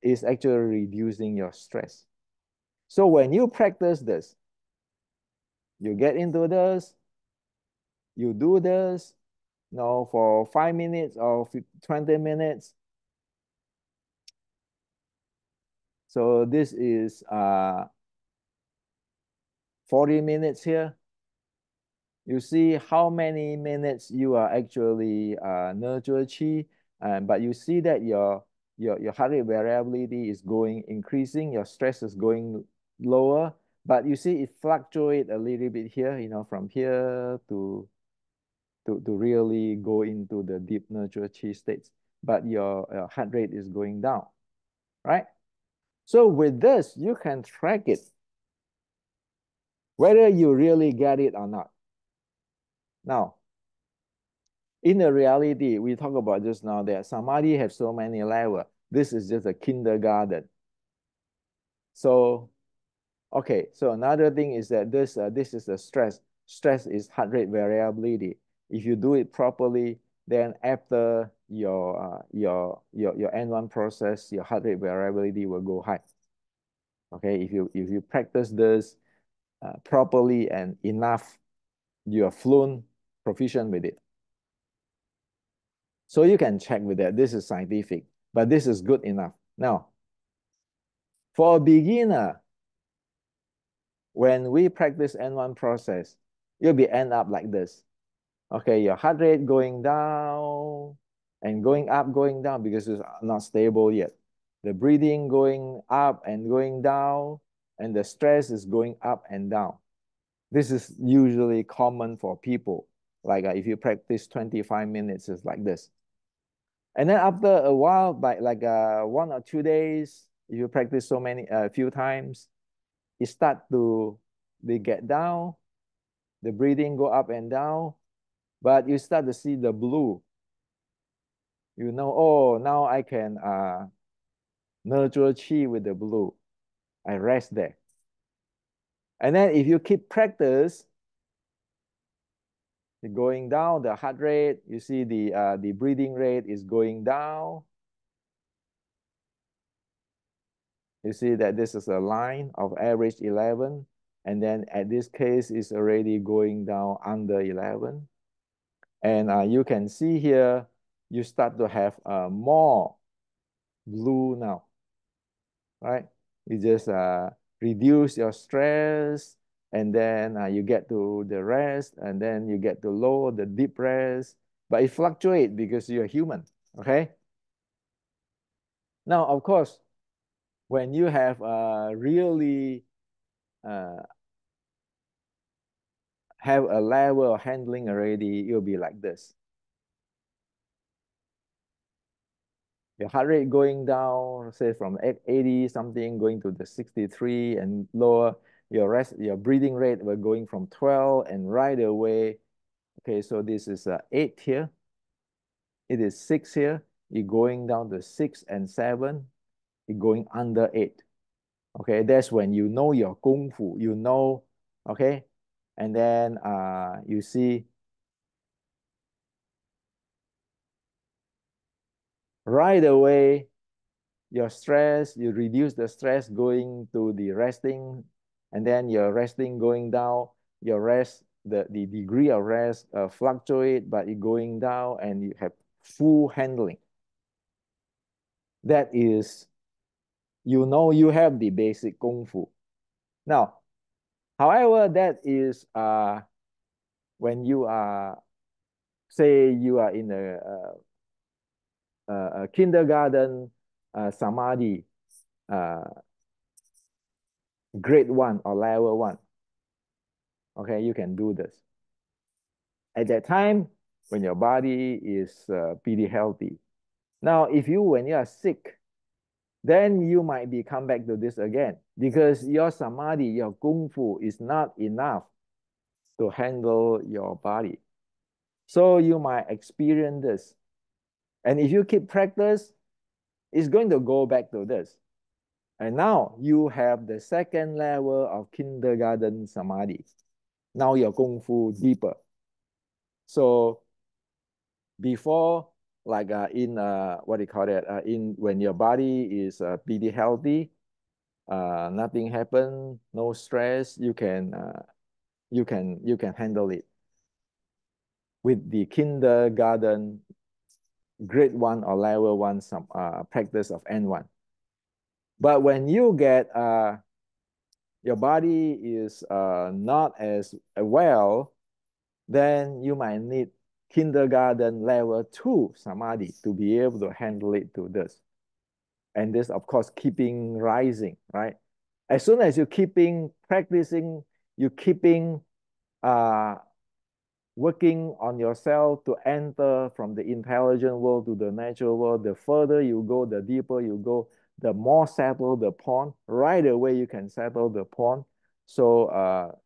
is actually reducing your stress. So when you practice this, you get into this, you do this, for 5 minutes or 20 minutes. So this is 40 minutes here. You see how many minutes you are actually nurture chi, but you see that your heart rate variability is increasing, your stress is going lower, but you see it fluctuate a little bit here, from here to really go into the deep nurture chi states, but your heart rate is going down, right? So with this, you can track it, whether you really get it or not. Now, in the reality, we talk about just now that samadhi have so many levels. This is just a kindergarten. So, okay. So another thing is that this is the stress. Stress is heart rate variability. If you do it properly, then after your N1 process, your heart rate variability will go high. Okay, if you practice this properly and enough, you are fluent, proficient with it. So you can check with that. This is scientific, but this is good enough. Now, for a beginner, when we practice N1 process, you'll be end up like this. Okay, your heart rate going down and going down because it's not stable yet. The breathing going up and going down, and the stress is going up and down. This is usually common for people. Like if you practice 25 minutes, it's like this. And then after a while, by like 1 or 2 days, if you practice so many few times, it start to they get down, the breathing go up and down, but you start to see the blue. Oh, now I can nurture chi with the blue. I rest there. And then if you keep practice, going down, the heart rate, you see the breathing rate is going down. You see that this is a line of average 11. And then at this case, it's already going down under 11. And you can see here, you start to have more blue now, right? You just reduce your stress, and then you get to the rest, and then you get to low, the deep rest. But it fluctuates because you're human, okay? Now, of course, when you have really uh, have a level of handling already, it'll be like this. Your heart rate going down, say from 80 something, going to the 63 and lower. Your breathing rate will going from 12 and right away. Okay, so this is 8 here. It is 6 here. You're going down to 6 and 7. You're going under 8. Okay, that's when you know your kung fu. You know, okay, and then you see right away your stress, you reduce the stress going to the resting, and then your resting going down, your rest, the degree of rest fluctuate, but it going down and you have full handling. That is, you know you have the basic kung fu. Now, however, that is when you are, say you are in a kindergarten samadhi, uh, grade 1 or level 1. Okay, you can do this. At that time, when your body is pretty healthy. Now, when you are sick, then you might be come back to this again because your samadhi, your kung fu is not enough to handle your body. So you might experience this. And if you keep practice, it's going to go back to this. And now you have the second level of kindergarten samadhi. Now your kung fu deeper. So before, like in what do you call it? In when your body is pretty healthy, nothing happen, no stress, you can handle it with the kindergarten grade 1 or level 1 some practice of N1. But when you get your body is not as well, then you might need kindergarten level 2 samadhi to be able to handle it to this. And this, of course, keeping rising, right? As soon as you're keeping practicing, you're keeping uh, working on yourself to enter from the intelligent world to the natural world, the further you go, the deeper you go, the more settled the pond. Right away, you can settle the pond. So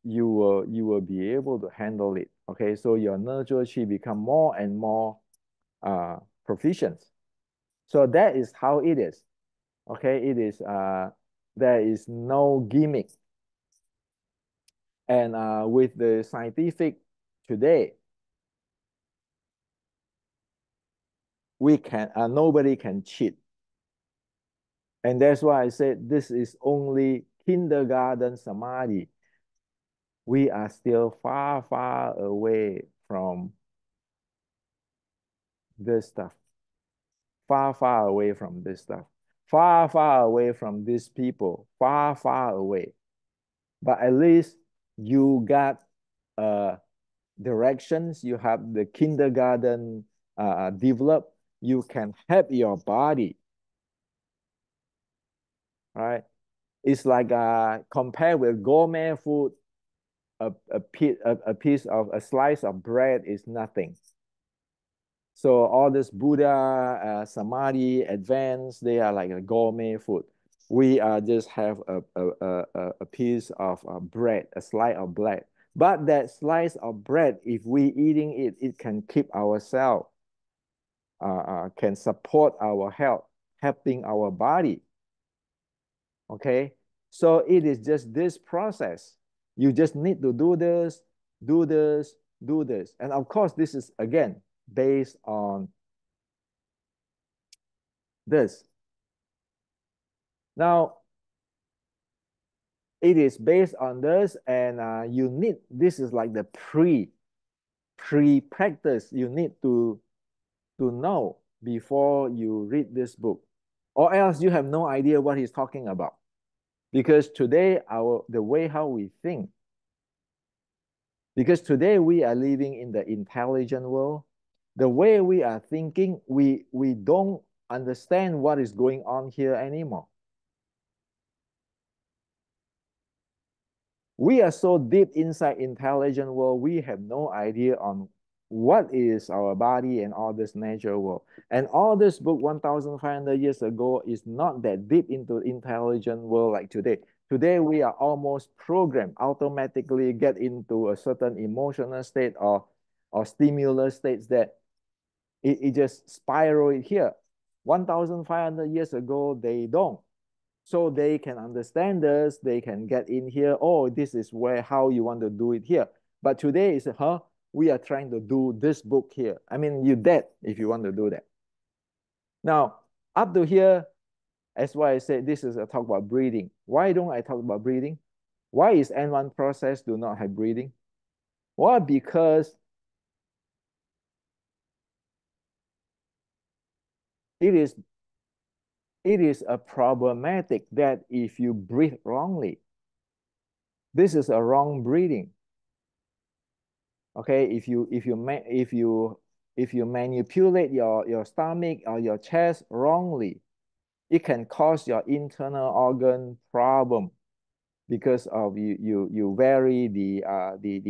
you will be able to handle it. Okay, so your nurture chi become more and more proficient. So that is how it is. Okay, it is there is no gimmick. And with the scientific today, we can nobody can cheat. And that's why I said this is only kindergarten samadhi. We are still far, far away from this stuff. Far, far away from this stuff. Far, far away from these people. Far, far away. But at least you got directions. You have the kindergarten developed. You can help your body, right? It's like compared with gourmet food, a slice of bread is nothing. So all this Buddha, Samadhi, advanced, they are like a gourmet food. We just have a piece of bread, a slice of bread. But that slice of bread, if we eating it, it can keep ourselves, can support our health, helping our body. Okay, so it is just this process. You just need to do this, do this, do this. And of course, this is again based on this. Now, it is based on this, and you need, this is like the pre-practice you need to know before you read this book, or else you have no idea what he's talking about. Because today, the way how we think, because today we are living in the intelligent world, the way we are thinking, we don't understand what is going on here anymore. We are so deep inside intelligent world, we have no idea on what is our body and all this natural world. And all this book 1,500 years ago is not that deep into intelligent world like today. Today, we are almost programmed, automatically get into a certain emotional state or stimulus states that it just spiral here. 1,500 years ago, they don't. So they can understand this, they can get in here. Oh, this is where how you want to do it here. But today is, we are trying to do this book here. I mean, you're dead if you want to do that. Now, up to here, that's why I said this is a talk about breathing. Why don't I talk about breathing? Why is N1 process do not have breathing? Well, because it is a problematic that if you breathe wrongly, this is a wrong breathing. Okay, if you manipulate your stomach or your chest wrongly, it can cause your internal organ problem because of you vary the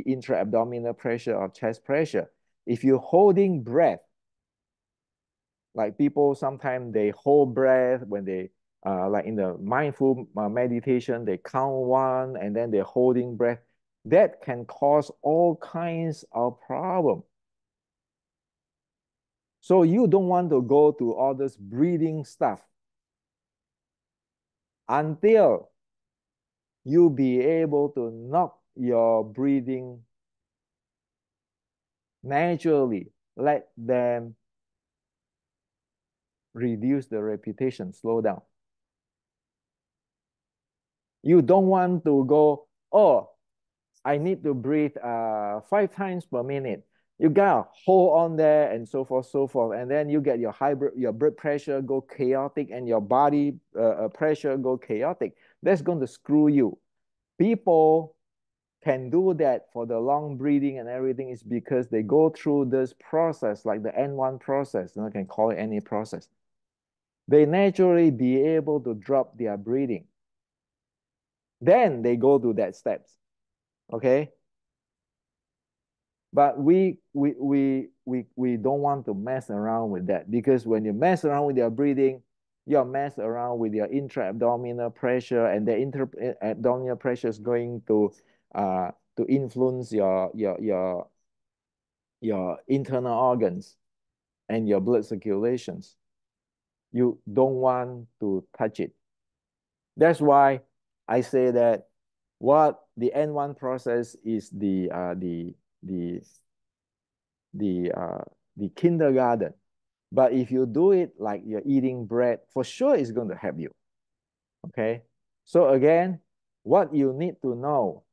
intra-abdominal pressure or chest pressure. If you're holding breath, like people sometimes they hold breath when they like in the mindful meditation, they count one and then they're holding breath. That can cause all kinds of problem. So you don't want to go to all this breathing stuff until you be able to knock your breathing naturally. Let them reduce the repetition, slow down. You don't want to go, oh, I need to breathe 5 times per minute. You gotta hold on there and so forth, so forth. And then you get your your blood pressure go chaotic and your body pressure go chaotic. That's going to screw you. People can do that for the long breathing and everything is because they go through this process, like the N1 process, you can call it any process. They naturally be able to drop their breathing. Then they go to that steps, okay? But we don't want to mess around with that because when you mess around with your breathing, you mess around with your intra-abdominal pressure, and the intra-abdominal pressure is going to influence your internal organs and your blood circulations. You don't want to touch it. That's why I say that what the N1 process is the kindergarten. But if you do it like you're eating bread, for sure it's going to help you. Okay. So again, what you need to know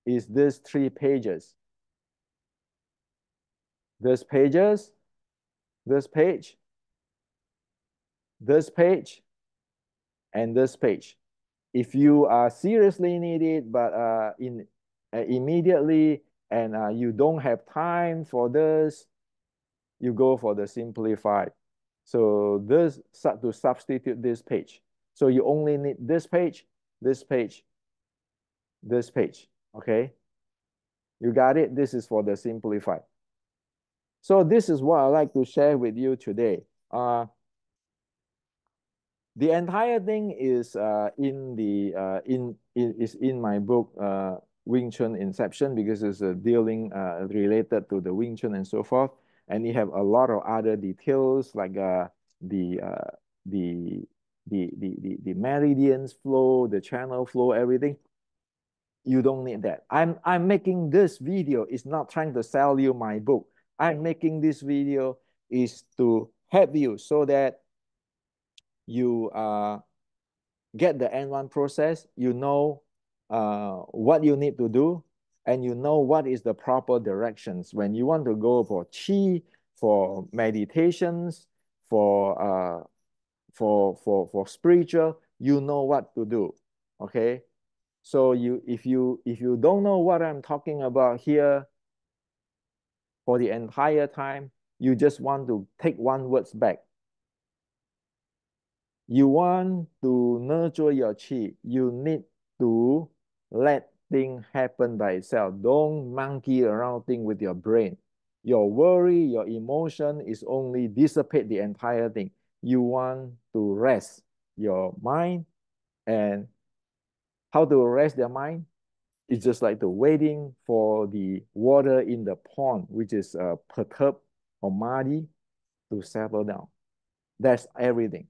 is these 3 pages. This pages, this page, this page, and this page. If you seriously need it, but immediately and you don't have time for this, you go for the simplified. So this to substitute this page. So you only need this page, this page, this page. Okay. You got it? This is for the simplified. So this is what I like to share with you today. The entire thing is in my book Wing Chun Inception, because it's dealing related to the Wing Chun and so forth, and you have a lot of other details like the uh, the the meridians flow, the channel flow, everything. You don't need that. I'm making this video is not trying to sell you my book. I'm making this video is to help you so that you get the N1 process, you know what you need to do, and you know what is the proper directions. When you want to go for Qi, for meditations, for spiritual, you know what to do. Okay. So if you don't know what I'm talking about here for the entire time, you just want to take one words back. You want to nurture your chi, you need to let things happen by itself. Don't monkey around thing with your brain. Your worry, your emotion is only dissipate the entire thing. You want to rest your mind, and how to rest your mind? It's just like the waiting for the water in the pond, which is perturbed or muddy, to settle down. That's everything.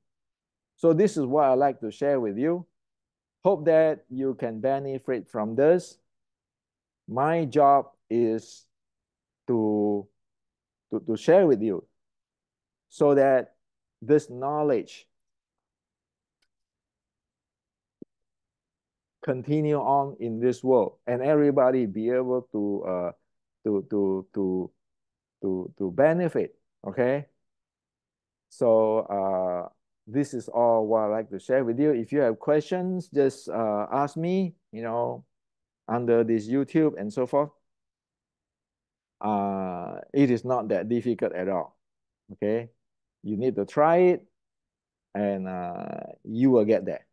So this is what I like to share with you. Hope that you can benefit from this. My job is to, to share with you so that this knowledge continue on in this world and everybody be able to to to to benefit. Okay. So this is all what I like to share with you. If you have questions, just ask me, under this YouTube and so forth. It is not that difficult at all. Okay. You need to try it, and you will get there.